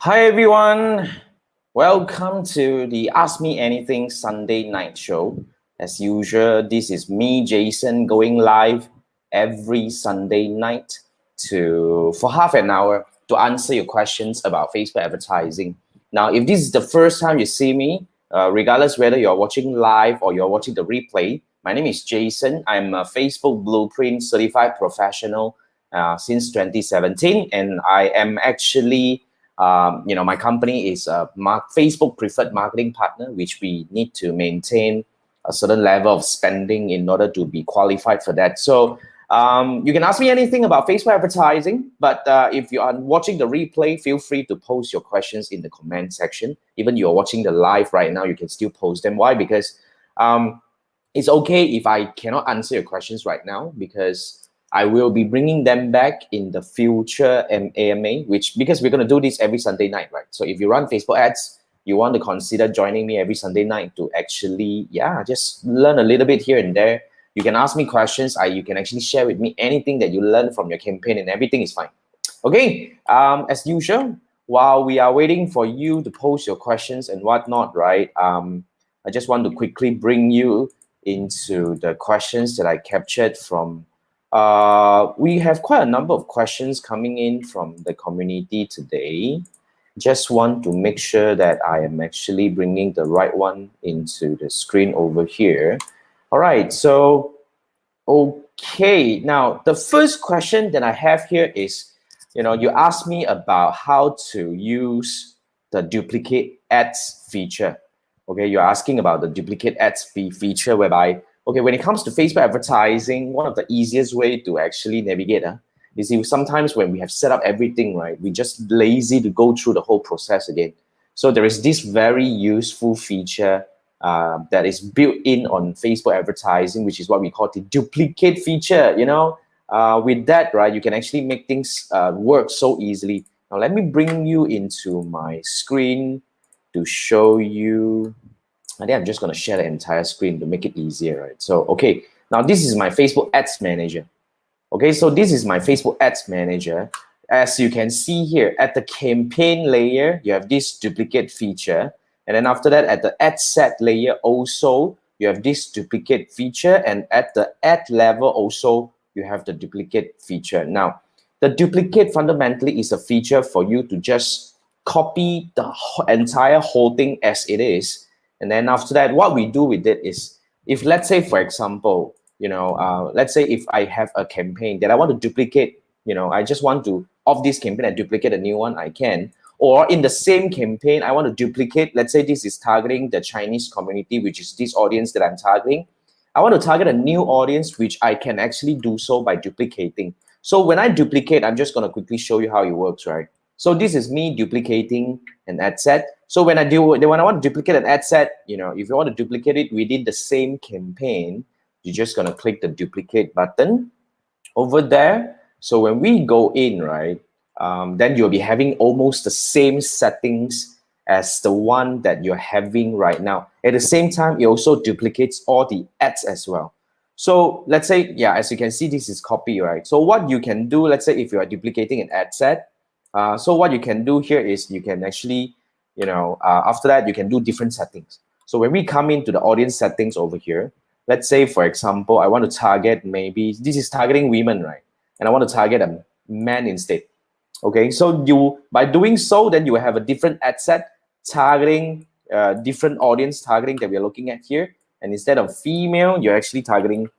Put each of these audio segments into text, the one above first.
Hi everyone, welcome to the Ask Me Anything Sunday night show. As usual, this is me, Jason, going live every Sunday night for half an hour to answer your questions about Facebook advertising. Now, if this is the first time you see me, regardless whether you're watching live or you're watching the replay, my name is Jason. I'm a Facebook Blueprint certified professional since 2017, and I am actually my company is a Facebook preferred marketing partner, which we need to maintain a certain level of spending in order to be qualified for that. So you can ask me anything about Facebook advertising, but if you are watching the replay, feel free to post your questions in the comment section. Even you're watching the live right now, you can still post them. Why? Because it's okay if I cannot answer your questions right now, because I will be bringing them back in the future AMA, because we're going to do this every Sunday night, right? So if you run Facebook ads, you want to consider joining me every Sunday night to actually, just learn a little bit here and there. You can ask me questions. You can actually share with me anything that you learn from your campaign, and everything is fine. Okay, as usual, while we are waiting for you to post your questions and whatnot, right? I just want to quickly bring you into the questions that I captured from we have quite a number of questions coming in from the community today. Just want to make sure that I am actually bringing the right one into the screen over here. All right, so, okay. Now, the first question that I have here is, you asked me about how to use the duplicate ads feature. Okay, you're asking about the duplicate ads feature whereby, okay, when it comes to Facebook advertising, one of the easiest way to actually navigate is sometimes when we have set up everything, right, we just lazy to go through the whole process again. So there is this very useful feature that is built in on Facebook advertising, which is what we call the duplicate feature. With that, right, you can actually make things work so easily. Now, let me bring you into my screen to show you. I think I'm just going to share the entire screen to make it easier, right? So, okay, now this is my Facebook Ads Manager. Okay, so this is my Facebook Ads Manager. As you can see here, at the campaign layer, you have this duplicate feature. And then after that, at the ad set layer also, you have this duplicate feature. And at the ad level also, you have the duplicate feature. Now, the duplicate fundamentally is a feature for you to just copy the entire whole thing as it is. And then after that, what we do with it is, if let's say, for example, let's say if I have a campaign that I want to duplicate, I just want to, of this campaign, I duplicate a new one, I can. Or in the same campaign, I want to duplicate, let's say this is targeting the Chinese community, which is this audience that I'm targeting. I want to target a new audience, which I can actually do so by duplicating. So when I duplicate, I'm just going to quickly show you how it works, right? So this is me duplicating an ad set. So when I want to duplicate an ad set, if you want to duplicate it within the same campaign, you're just going to click the duplicate button over there. So when we go in, right, then you'll be having almost the same settings as the one that you're having right now. At the same time, it also duplicates all the ads as well. So let's say, as you can see, this is copy, right? So what you can do, let's say if you are duplicating an ad set, so what you can do here is you can actually, after that, you can do different settings. So when we come into the audience settings over here, let's say, for example, I want to target, maybe this is targeting women, right? And I want to target a man instead. Okay, so by doing so, then you have a different ad set targeting different audience targeting that we're looking at here. And instead of female, you're actually targeting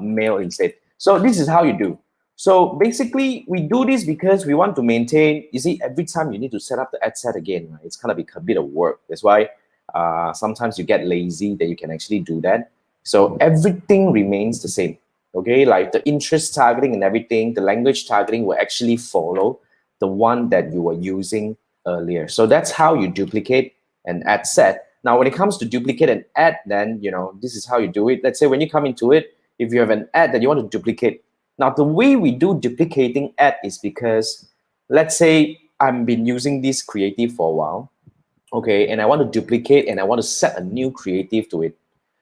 male instead. So this is how you do. So basically, we do this because we want to maintain, you see, every time you need to set up the ad set again, right? It's kind of a bit of work. That's why sometimes you get lazy that you can actually do that. So everything remains the same, okay? Like the interest targeting and everything, the language targeting will actually follow the one that you were using earlier. So that's how you duplicate an ad set. Now, when it comes to duplicate an ad, then, this is how you do it. Let's say when you come into it, if you have an ad that you want to duplicate. Now, the way we do duplicating ad is because, let's say I've been using this creative for a while, okay, and I want to duplicate and I want to set a new creative to it.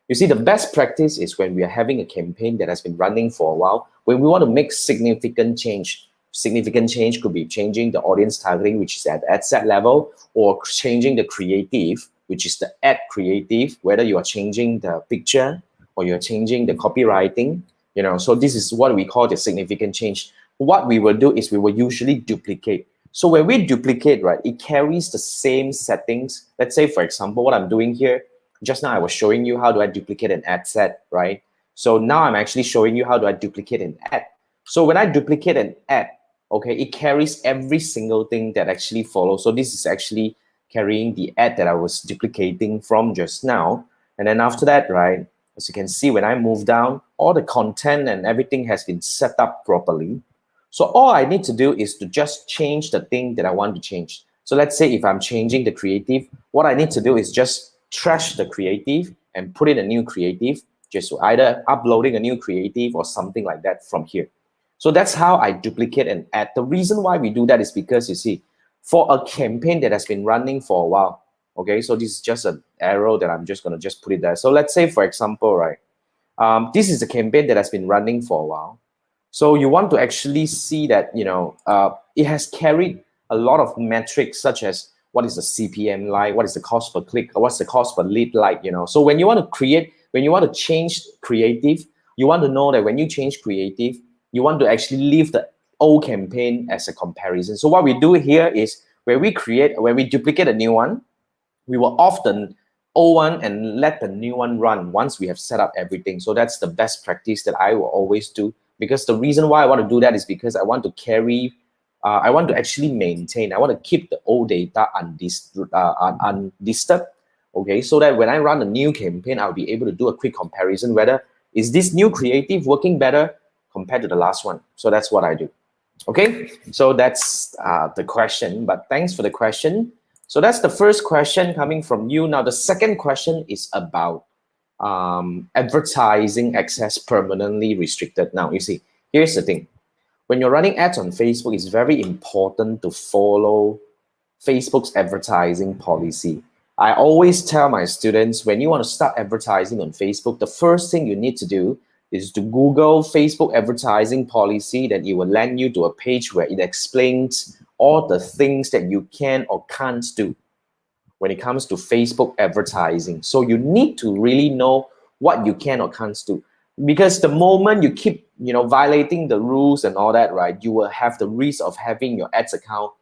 You see, the best practice is when we are having a campaign that has been running for a while, when we want to make significant change. significant change could be changing the audience targeting, which is at ad set level, or changing the creative, which is the ad creative, whether you are changing the picture or you're changing the copywriting, so this is what we call the significant change. What we will do is we will usually duplicate. So when we duplicate, right, it carries the same settings. Let's say, for example, what I'm doing here, just now I was showing you how do I duplicate an ad set, right? So now I'm actually showing you how do I duplicate an ad. So when I duplicate an ad, okay, it carries every single thing that actually follows. So this is actually carrying the ad that I was duplicating from just now. And then after that, right, as you can see, when I move down, all the content and everything has been set up properly. So all I need to do is to just change the thing that I want to change. So let's say if I'm changing the creative, what I need to do is just trash the creative and put in a new creative, just either uploading a new creative or something like that from here. So that's how I duplicate an ad. The reason why we do that is because, you see, for a campaign that has been running for a while, okay, so this is just an arrow that I'm just going to just put it there. So let's say, for example, right, this is a campaign that has been running for a while. So you want to actually see that, it has carried a lot of metrics such as what is the CPM like, what is the cost per click, what's the cost per lead like, So when you want to change creative, you want to know that when you change creative, you want to actually leave the old campaign as a comparison. So what we do here is when we duplicate a new one, we will off the old one and let the new one run once we have set up everything. So that's the best practice that I will always do, because the reason why I want to do that is because I want to I want to actually maintain, I want to keep the old data undisturbed, okay, so that when I run a new campaign, I'll be able to do a quick comparison whether is this new creative working better compared to the last one. So that's what I do. Okay, so that's the question, but thanks for the question. So that's the first question coming from you. Now the second question is about advertising access permanently restricted. Now you see, here's the thing. When you're running ads on Facebook, it's very important to follow Facebook's advertising policy. I always tell my students, when you want to start advertising on Facebook, the first thing you need to do is to Google Facebook advertising policy, that it will land you to a page where it explains all the things that you can or can't do when it comes to Facebook advertising. So you need to really know what you can or can't do. Because the moment you keep, violating the rules and all that, right, you will have the risk of having your ads account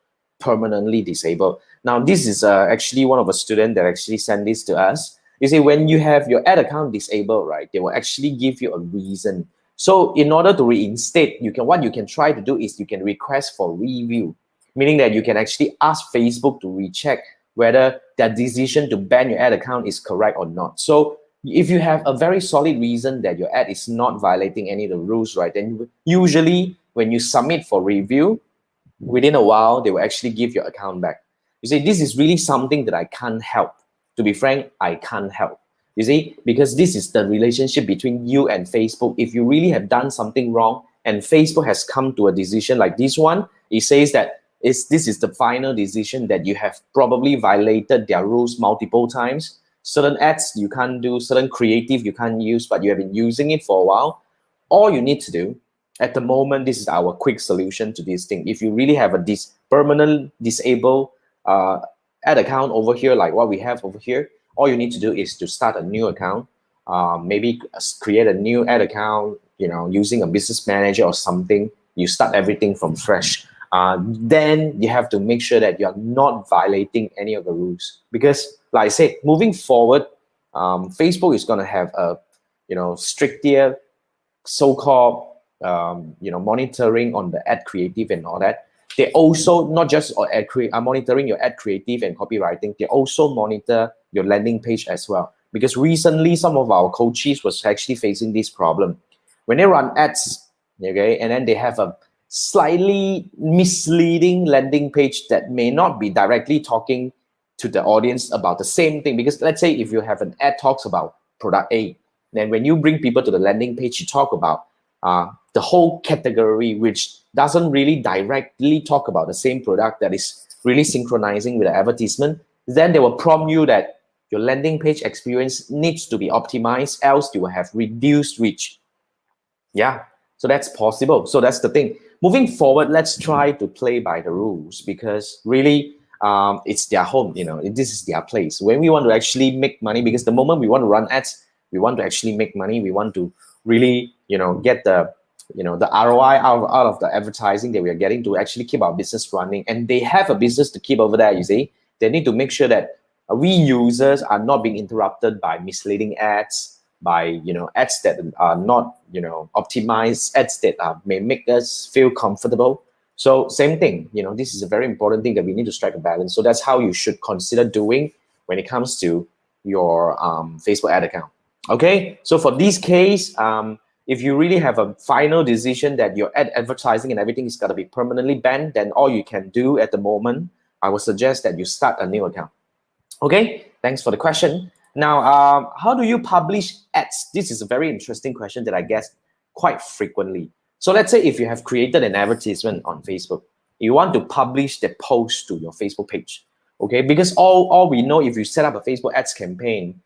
permanently disabled. Now, this is actually one of a student that actually sent this to us. You see, when you have your ad account disabled, right, they will actually give you a reason. So in order to reinstate, what you can try to do is you can request for review, meaning that you can actually ask Facebook to recheck whether that decision to ban your ad account is correct or not. So if you have a very solid reason that your ad is not violating any of the rules, right, then usually when you submit for review, within a while, they will actually give your account back. You see, this is really something that I can't help. To be frank, I can't help. You see, because this is the relationship between you and Facebook. If you really have done something wrong and Facebook has come to a decision like this one, it says that this is the final decision, that you have probably violated their rules multiple times. Certain ads you can't do, certain creative you can't use, but you have been using it for a while. All you need to do at the moment, this is our quick solution to this thing. If you really have a permanent disabled ad account over here, like what we have over here, all you need to do is to start a new account, maybe create a new ad account, using a business manager or something. You start everything from fresh. Then you have to make sure that you're not violating any of the rules, because like I said, moving forward, Facebook is going to have a stricter so-called monitoring on the ad creative and all that. They also not just monitoring your ad creative and copywriting, they also monitor your landing page as well. Because recently some of our coaches was actually facing this problem. When they run ads, okay, and then they have a slightly misleading landing page that may not be directly talking to the audience about the same thing. Because let's say if you have an ad talks about product A, then when you bring people to the landing page, you talk about the whole category, which doesn't really directly talk about the same product that is really synchronizing with the advertisement, then they will prompt you that your landing page experience needs to be optimized, else you will have reduced reach. Yeah, so that's possible. So that's the thing. moving forward, let's try to play by the rules, because really it's their home, this is their place. When we want to actually make money, because the moment we want to run ads, we want to actually make money, we want to really, get the the ROI out of the advertising that we are getting to actually keep our business running. And they have a business to keep over there, you see. They need to make sure that we users are not being interrupted by misleading ads, by ads that are not optimized, ads that may make us feel comfortable. So same thing, this is a very important thing that we need to strike a balance. So that's how you should consider doing when it comes to your Facebook ad account. Okay, so for this case, if you really have a final decision that your advertising and everything is got to be permanently banned, then all you can do at the moment, I would suggest that you start a new account. Okay, thanks for the question. Now, how do you publish ads? This is a very interesting question that I get quite frequently. So let's say if you have created an advertisement on Facebook, you want to publish the post to your Facebook page. Okay, because all we know, if you set up a Facebook ads campaign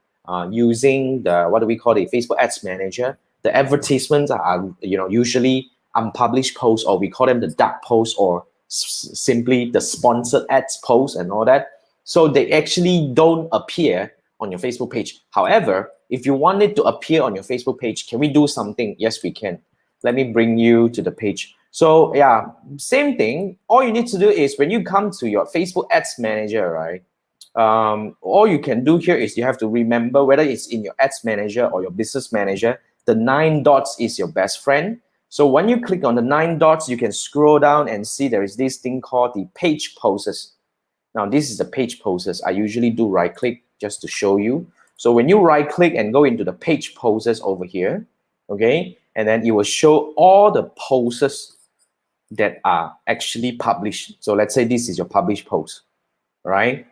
using the, what do we call it, Facebook Ads Manager, the advertisements are usually unpublished posts, or we call them the dark posts, or simply the sponsored ads posts and all that. So they actually don't appear on your Facebook page. However, if you want it to appear on your Facebook page, can we do something? Yes, we can. Let me bring you to the page. So yeah, same thing. All you need to do is when you come to your Facebook Ads Manager, right? All you can do here is you have to remember, whether it's in your Ads Manager or your Business Manager, the 9 dots is your best friend. So when you click on the 9 dots, you can scroll down and see there is this thing called the page poses. Now this is the page poses. I usually do right click just to show you. So when you right click and go into the page poses over here, okay, and then it will show all the posts that are actually published. So let's say this is your published post, right?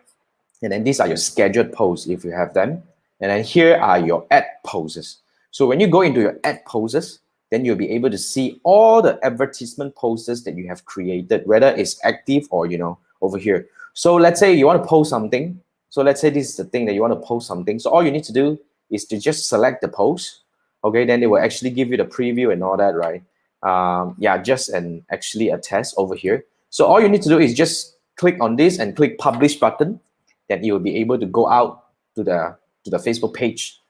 And then these are your scheduled posts if you have them. And then here are your ad poses. So when you go into your ad poses, then you'll be able to see all the advertisement posters that you have created, whether it's active or over here. So let's say you want to post something. So let's say this is the thing that you want to post something. So all you need to do is to just select the post. Okay, then they will actually give you the preview and all that, right? Yeah, just actually a test over here. So all you need to do is just click on this and click publish button. Then you will be able to go out to the Facebook page,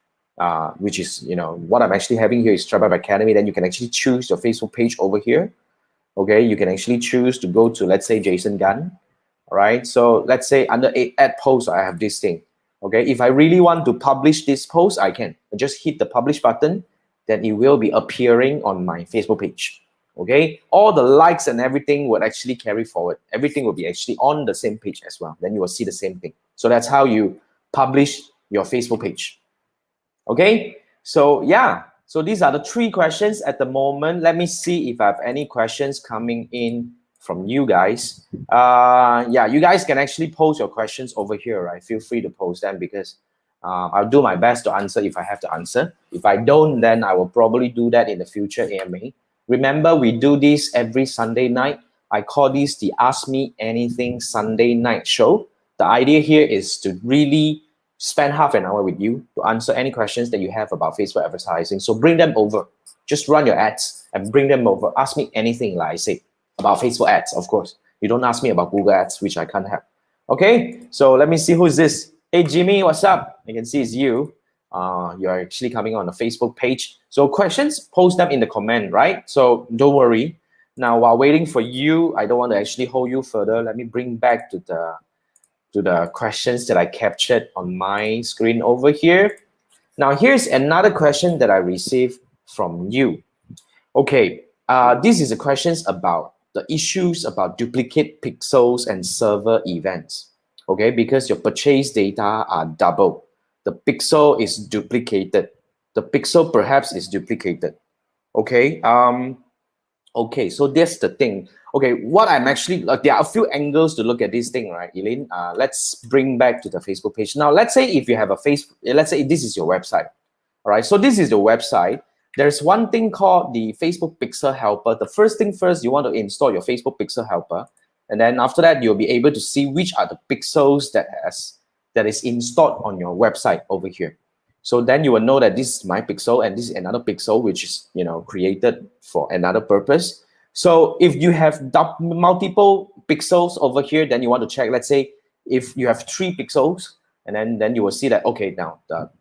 which is what I'm actually having here is Stripe Academy. Then you can actually choose your Facebook page over here. Okay, you can actually choose to go to, let's say, Jason Gunn. All right, so let's say under ad post, I have this thing. Okay, if I really want to publish this post, I can just hit the publish button. Then it will be appearing on my Facebook page. Okay, all the likes and everything would actually carry forward. Everything will be actually on the same page as well. Then you will see the same thing. So that's how you publish your Facebook page. Okay, so yeah, so these are the 3 questions at the moment. Let me see if I have any questions coming in from you guys. Yeah, you guys can actually post your questions over here, right? Feel free to post them, because I'll do my best to answer if I have to answer. If I don't, then I will probably do that in the future AMA. Remember, we do this every Sunday night. I call this the Ask Me Anything Sunday night show. The idea here is to really spend half an hour with you to answer any questions that you have about Facebook advertising. So bring them over. Just run your ads and bring them over. Ask me anything, like I say, about Facebook ads, of course. You don't ask me about Google ads, which I can't have. Okay, so let me see who is this. Hey, Jimmy, what's up? I can see it's you. You're actually coming on the Facebook page. So questions, post them in the comment, right? So don't worry. Now, while waiting for you, I don't want to actually hold you further. Let me bring back to the questions that I captured on my screen over here. Now, here's another question that I received from you. Okay, this is a questions about the issues about duplicate pixels and server events. Okay, because your purchase data are double. The pixel is duplicated. The pixel perhaps is duplicated. Okay, okay, so that's the thing. Okay, what I'm actually, there are a few angles to look at this thing, right, Elaine? Let's bring back to the Facebook page. Now, let's say if you have a Facebook, let's say this is your website. All right, so this is the website. There's one thing called the Facebook Pixel Helper. The first thing first, you want to install your Facebook Pixel Helper. And then after that, you'll be able to see which are the pixels that is installed on your website over here. So then you will know that this is my pixel and this is another pixel, which is created for another purpose. So if you have multiple pixels over here, then you want to check, let's say if you have 3 pixels, and then you will see that, okay, now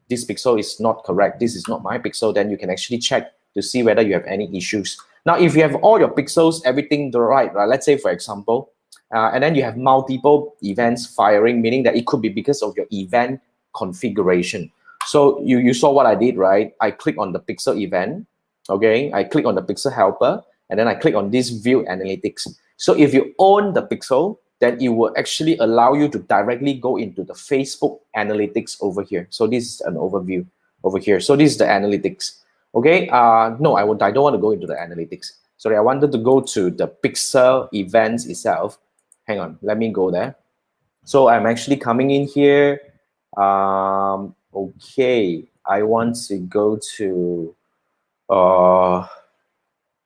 this pixel is not correct, this is not my pixel, then you can actually check to see whether you have any issues. Now, if you have all your pixels, everything right, let's say for example, and then you have multiple events firing, meaning that it could be because of your event configuration. So you saw what I did, right? I click on the pixel event, okay? I click on the pixel helper, and then I click on this view analytics. So if you own the pixel, then it will actually allow you to directly go into the Facebook analytics over here. So this is an overview over here. So this is the analytics. Okay, no, I don't want to go into the analytics. Sorry, I wanted to go to the pixel events itself. Hang on, let me go there. So I'm actually coming in here. Okay, I want to go to,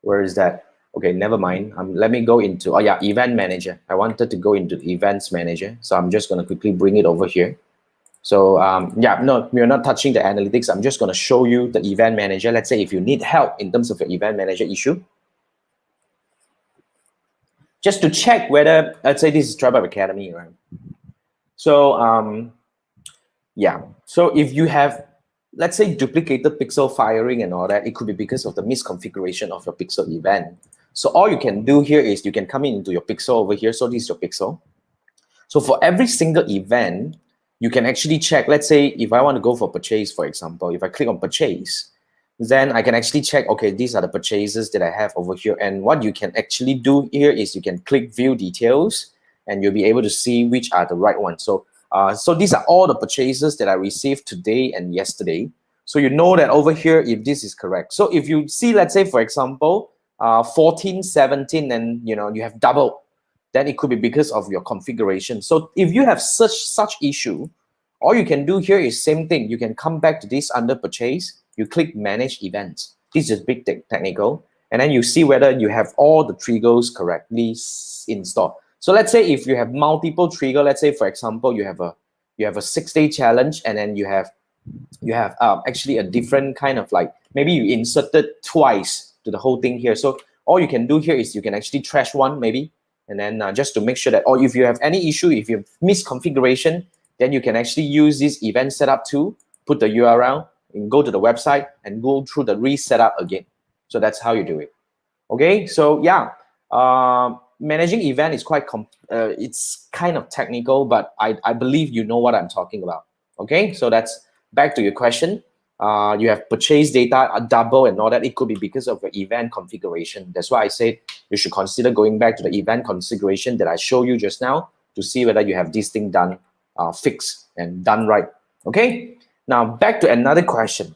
where is that? Okay, never mind. Let me go into, oh yeah, event manager. I wanted to go into events manager. So I'm just gonna quickly bring it over here. So yeah, no, we're not touching the analytics. I'm just gonna show you the event manager. Let's say if you need help in terms of your event manager issue, just to check whether, let's say this is Tribe Academy, right? So yeah, so if you have, let's say, duplicated pixel firing and all that, it could be because of the misconfiguration of your pixel event. So all you can do here is you can come into your pixel over here. So this is your pixel. So for every single event, you can actually check, let's say if I want to go for purchase, for example, if I click on purchase, then I can actually check, okay, these are the purchases that I have over here. And what you can actually do here is you can click view details and you'll be able to see which are the right ones. So so these are all the purchases that I received today and yesterday. So you know that over here, if this is correct. So if you see, let's say, for example, 14, 17, and you have double, then it could be because of your configuration. So if you have such issue, all you can do here is same thing. You can come back to this under purchase. You click manage events. This is big technical. And then you see whether you have all the triggers correctly installed. So let's say if you have multiple trigger, let's say for example you have a 6-day challenge, and then you have actually a different kind of, like, maybe you inserted twice to the whole thing here. So all you can do here is you can actually trash one maybe, and then just to make sure that, or if you have any issue, if you have misconfiguration, then you can actually use this event setup tool, put the URL and go to the website and go through the resetup again. So that's how you do it. Okay, so yeah. Managing event is quite it's kind of technical, but I believe you know what I'm talking about. Okay, so that's back to your question. You have purchase data double and all that. It could be because of your event configuration. That's why I said you should consider going back to the event configuration that I showed you just now to see whether you have this thing done, fixed and done right. Okay, now back to another question.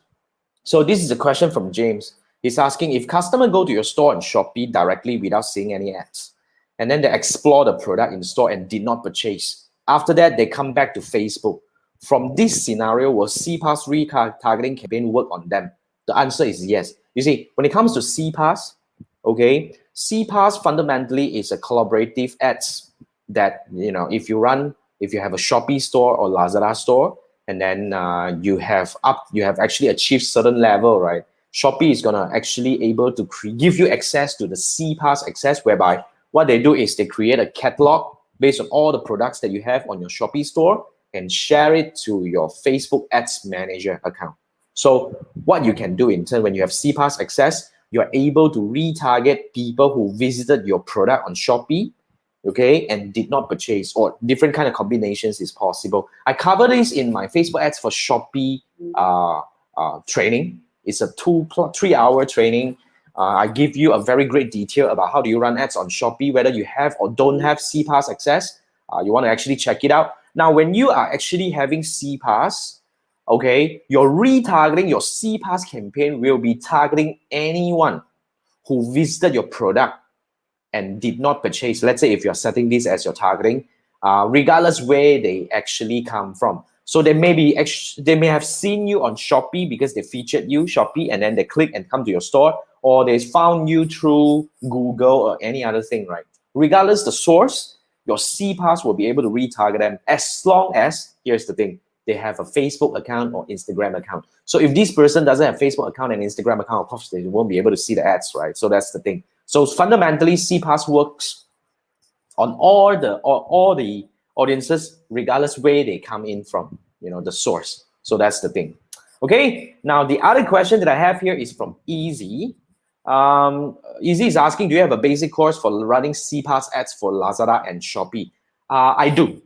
So this is a question from James. He's asking, if customer go to your store on Shopee directly without seeing any ads, and then they explore the product in store and did not purchase. After that, they come back to Facebook. From this scenario, will CPaaS retargeting campaign work on them? The answer is yes. You see, when it comes to CPaaS, okay, CPaaS fundamentally is a collaborative ads that, if you have a Shopee store or Lazada store, and then you have actually achieved certain level, right? Shopee is gonna actually able to give you access to the CPaaS access, whereby what they do is they create a catalog based on all the products that you have on your Shopee store and share it to your Facebook Ads Manager account. So what you can do in turn, when you have CPaaS access, you're able to retarget people who visited your product on Shopee, okay, and did not purchase, or different kind of combinations is possible. I cover this in my Facebook Ads for Shopee training. It's a 3-hour training. I give you a very great detail about how do you run ads on Shopee, whether you have or don't have CPaaS access. You want to actually check it out. Now, when you are actually having CPaaS, okay, your retargeting, your CPaaS campaign will be targeting anyone who visited your product and did not purchase. Let's say if you're setting this as your targeting, regardless where they actually come from. So they may have seen you on Shopee because they featured you, Shopee, and then they click and come to your store, or they found you through Google or any other thing, right? Regardless the source, your CPaaS will be able to retarget them, as long as, here's the thing, they have a Facebook account or Instagram account. So if this person doesn't have Facebook account and Instagram account, of course they won't be able to see the ads, right? So that's the thing. So fundamentally, CPAS works on all the audiences, regardless where they come in from, the source. So that's the thing. Okay, now the other question that I have here is from Easy. Easy is asking, do you have a basic course for running CPAS ads for Lazada and Shopee? I do.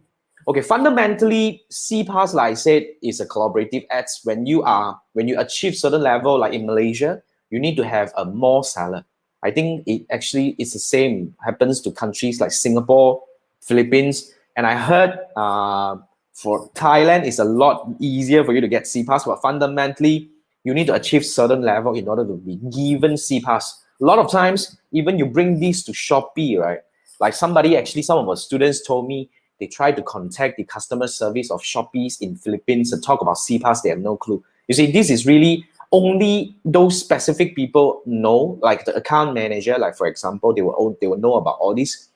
Okay, fundamentally, CPAS, like I said, is a collaborative ads. When you achieve certain level, like in Malaysia, you need to have a more seller. I think it actually is the same, happens to countries like Singapore, Philippines, and I heard for Thailand, it's a lot easier for you to get CPAS, but fundamentally, you need to achieve certain level in order to be given CPAS. A lot of times, even you bring this to Shopee, right? Like some of our students told me they tried to contact the customer service of Shopee's in Philippines and talk about CPAS, they have no clue. You see, this is really only those specific people know, like the account manager, like for example, they will know about all these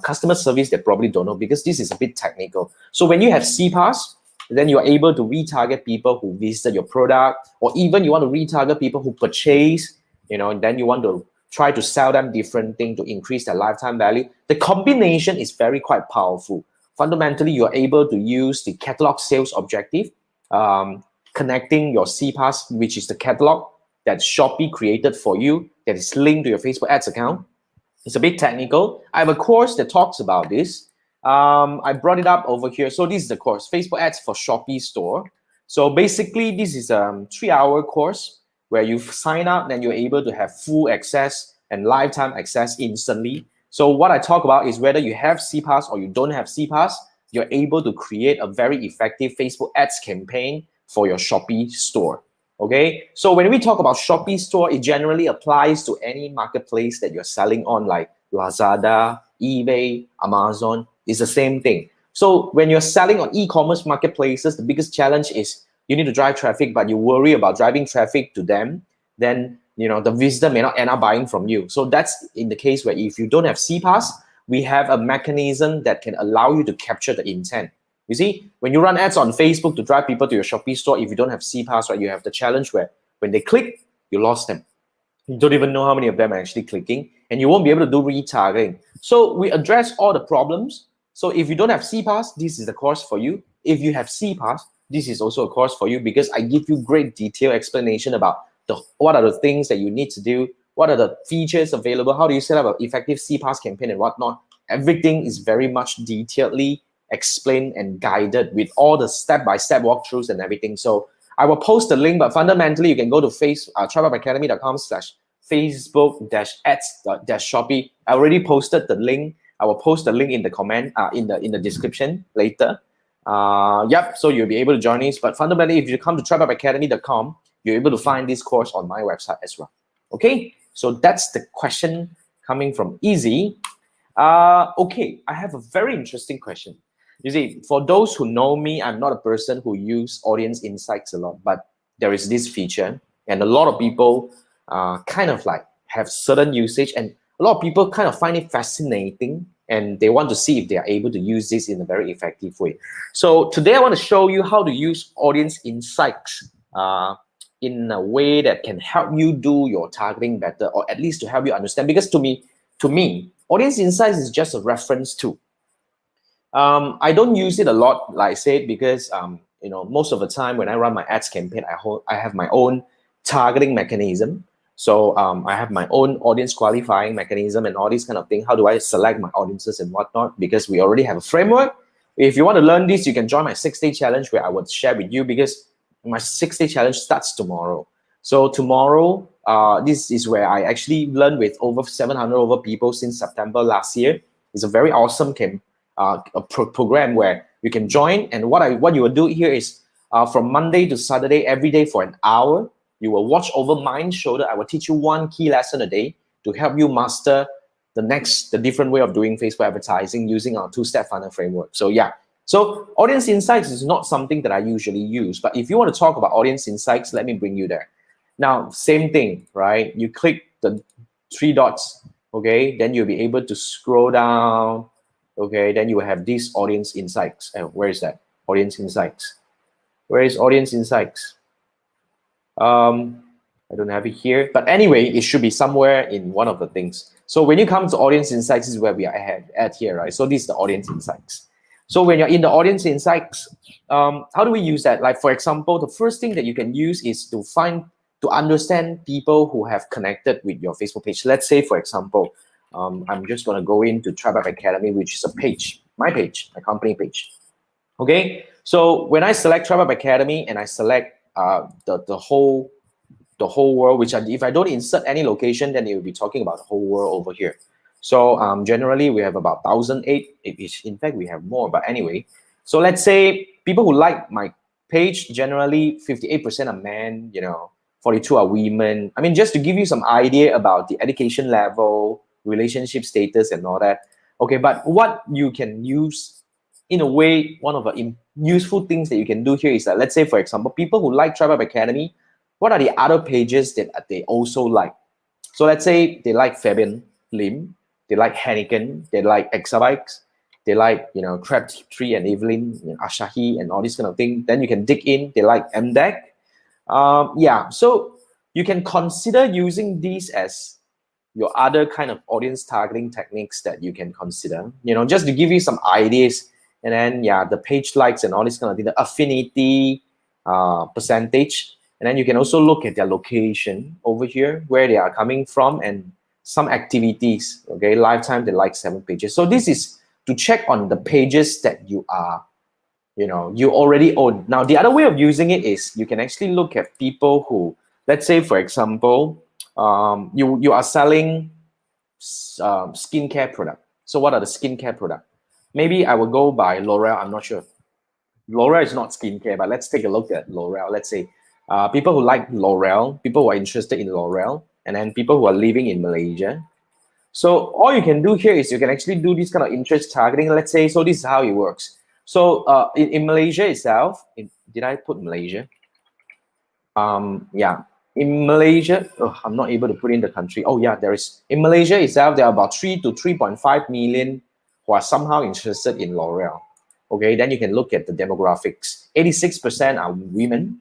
customer service. They probably don't know because this is a bit technical. So when you have CPAS, then you're able to retarget people who visit your product, or even you want to retarget people who purchase, and then you want to try to sell them different things to increase their lifetime value. The combination is quite powerful. Fundamentally, you're able to use the catalog sales objective, connecting your CPAS, which is the catalog that Shopee created for you, that is linked to your Facebook ads account. It's a bit technical. I have a course that talks about this. I brought it up over here. So this is the course, Facebook ads for Shopee store. So basically, this is a 3-hour course where you sign up and you're able to have full access and lifetime access instantly. So what I talk about is whether you have CPAS or you don't have CPAS, you're able to create a very effective Facebook ads campaign for your Shopee store. Okay, so when we talk about Shopee store, it generally applies to any marketplace that you're selling on, like Lazada, eBay, Amazon. It's the same thing. So when you're selling on e-commerce marketplaces, the biggest challenge is you need to drive traffic, but you worry about driving traffic to them, then the visitor may not end up buying from you. So that's in the case where if you don't have CPAS, we have a mechanism that can allow you to capture the intent. You see, when you run ads on Facebook to drive people to your Shopee store, if you don't have CPAS, right, you have the challenge where when they click, you lost them. You don't even know how many of them are actually clicking, and you won't be able to do retargeting. So we address all the problems. So if you don't have CPAS, this is the course for you. If you have CPAS, this is also a course for you because I give you great detailed explanation about what are the things that you need to do, what are the features available, how do you set up an effective CPAS campaign and whatnot. Everything is very much detailedly explained and guided with all the step-by-step walkthroughs and everything. So I will post the link, but fundamentally you can go to tribeupacademy.com/facebook-ads-shopee. I already posted the link. I will post the link in the comment, in the description later. Yep, so you'll be able to join us. But fundamentally, if you come to tribeupacademy.com, you're able to find this course on my website as well. Okay, so that's the question coming from Easy. Okay, I have a very interesting question. You see, for those who know me, I'm not a person who use audience insights a lot, but there is this feature, and a lot of people kind of like have certain usage, and a lot of people kind of find it fascinating, and they want to see if they are able to use this in a very effective way. So today I want to show you how to use audience insights in a way that can help you do your targeting better, or at least to help you understand. Because to me, audience insights is just a reference tool. I don't use it a lot, like I said, because most of the time when I run my ads campaign, I have my own targeting mechanism. So I have my own audience qualifying mechanism and all these kind of things. How do I select my audiences and whatnot? Because we already have a framework. If you want to learn this, you can join my 6-day challenge where I would share with you, because my 6-day challenge starts tomorrow. So tomorrow, this is where I actually learn with over 700 people since September last year. It's a very awesome program where you can join. And what you will do here is from Monday to Saturday, every day for an hour, you will watch over my shoulder. I will teach you one key lesson a day to help you master the different way of doing Facebook advertising using our 2-step funnel framework. So yeah, so audience insights is not something that I usually use, but if you want to talk about audience insights, let me bring you there. Now, same thing, right? You click the 3 dots, okay? Then you'll be able to scroll down, okay? Then you will have this audience insights. Where is that? Audience insights. Where is audience insights? I I don't have it here. But anyway, it should be somewhere in one of the things. So when you come to audience insights, this is where we are at here, right? So this is the audience insights. So when you're in the audience insights, how do we use that? Like, for example, the first thing that you can use is to understand people who have connected with your Facebook page. Let's say, for example, I'm just going to go into TribeUp Academy, which is a page, my company page. Okay, so when I select TribeUp Academy and I select the whole world, which if I don't insert any location, then it will be talking about the whole world over here. So generally we have about 1,008. In fact, we have more, but anyway. So let's say people who like my page, generally 58% are men, 42 are women. I mean, just to give you some idea about the education level, relationship status, and all that. Okay, but what you can use, in a way, one of the useful things that you can do here is that, let's say, for example, people who like TribeUp Academy, what are the other pages that they also like? So let's say they like Fabian Lim, they like Heineken, they like Exabytes, they like, Crabtree and Evelyn, Asahi and all this kind of thing. Then you can dig in, they like MDEC. Yeah, so you can consider using these as your other kind of audience targeting techniques that you can consider, just to give you some ideas. And then, yeah, the page likes and all this kind of thing, the affinity percentage. And then you can also look at their location over here, where they are coming from, and some activities. Okay, lifetime, they like 7 pages. So this is to check on the pages that you are, you already own. Now, the other way of using it is you can actually look at people who, let's say, for example, you are selling skincare product. So what are the skincare product? Maybe I will go by L'Oreal. I'm not sure. L'Oreal is not skincare, but let's take a look at L'Oreal. Let's say people who like L'Oreal, people who are interested in L'Oreal, and then people who are living in Malaysia. So all you can do here is you can actually do this kind of interest targeting. Let's say, so this is how it works. So in Malaysia itself, did I put Malaysia? Yeah, in Malaysia, I'm not able to put in the country. Oh yeah, there is. In Malaysia itself, there are about 3 to 3.5 million who are somehow interested in L'Oreal. Okay, then you can look at the demographics. 86% are women,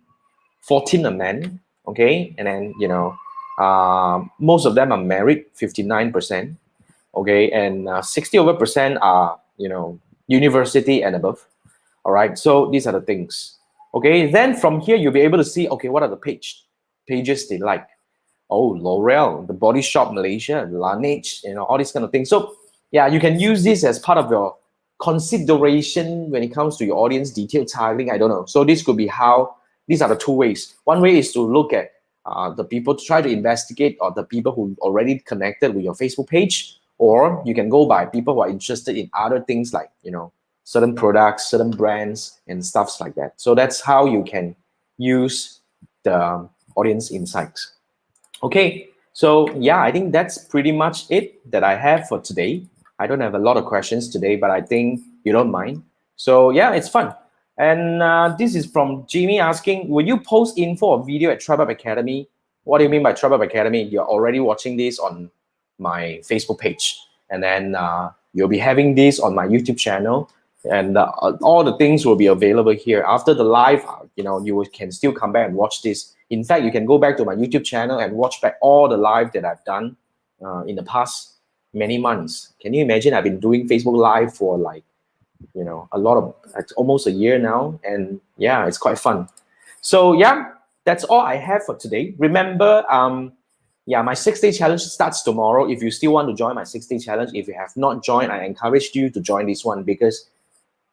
14 are men. Okay, and then most of them are married, 59%. Okay, and 60% are university and above. All right, so these are the things. Okay, then from here you'll be able to see, okay, what are the pages they like? Oh, L'Oreal, the Body Shop Malaysia, Laneige, all these kind of things. So yeah, you can use this as part of your consideration when it comes to your audience detailed targeting. I don't know. So this could be how, these are the 2 ways. One way is to look at the people, to try to investigate, or the people who already connected with your Facebook page, or you can go by people who are interested in other things like, certain products, certain brands, and stuffs like that. So that's how you can use the audience insights. Okay, so yeah, I think that's pretty much it that I have for today. I don't have a lot of questions today, but I think you don't mind. So yeah, it's fun. And this is from Jimmy asking, will you post info or video at TribeUp Academy? What do you mean by TribeUp Academy? You're already watching this on my Facebook page. And then you'll be having this on my YouTube channel. And all the things will be available here. After the live, you can still come back and watch this. In fact, you can go back to my YouTube channel and watch back all the live that I've done in the past many months. Can you imagine? I've been doing Facebook Live for like, a lot of, almost a year now. And yeah, it's quite fun. So yeah, that's all I have for today. Remember, yeah, my 6-day challenge starts tomorrow. If you still want to join my 6-day challenge, if you have not joined, I encourage you to join this one, because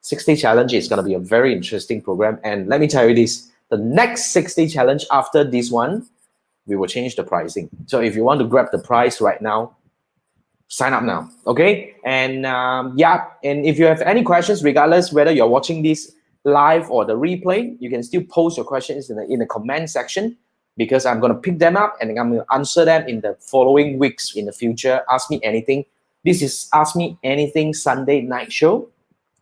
6-day challenge is going to be a very interesting program. And let me tell you this, the next 6-day challenge after this one, we will change the pricing. So if you want to grab the price right now, sign up now, okay? And yeah, and if you have any questions, regardless whether you're watching this live or the replay, you can still post your questions in the comment section, because I'm going to pick them up and I'm going to answer them in the following weeks in the future. Ask me anything. This is Ask Me Anything Sunday night show.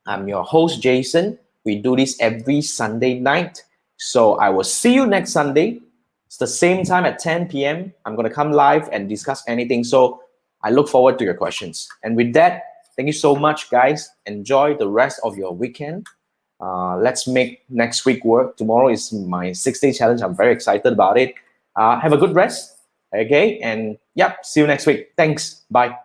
I'm your host, Jason. We do this every Sunday night. So I will see you next Sunday. It's the same time at 10 p.m. I'm going to come live and discuss anything. So I look forward to your questions. And with that, thank you so much, guys. Enjoy the rest of your weekend. Let's make next week work. Tomorrow is my 6-day challenge. I'm very excited about it. Have a good rest. Okay, and yep, see you next week. Thanks. Bye.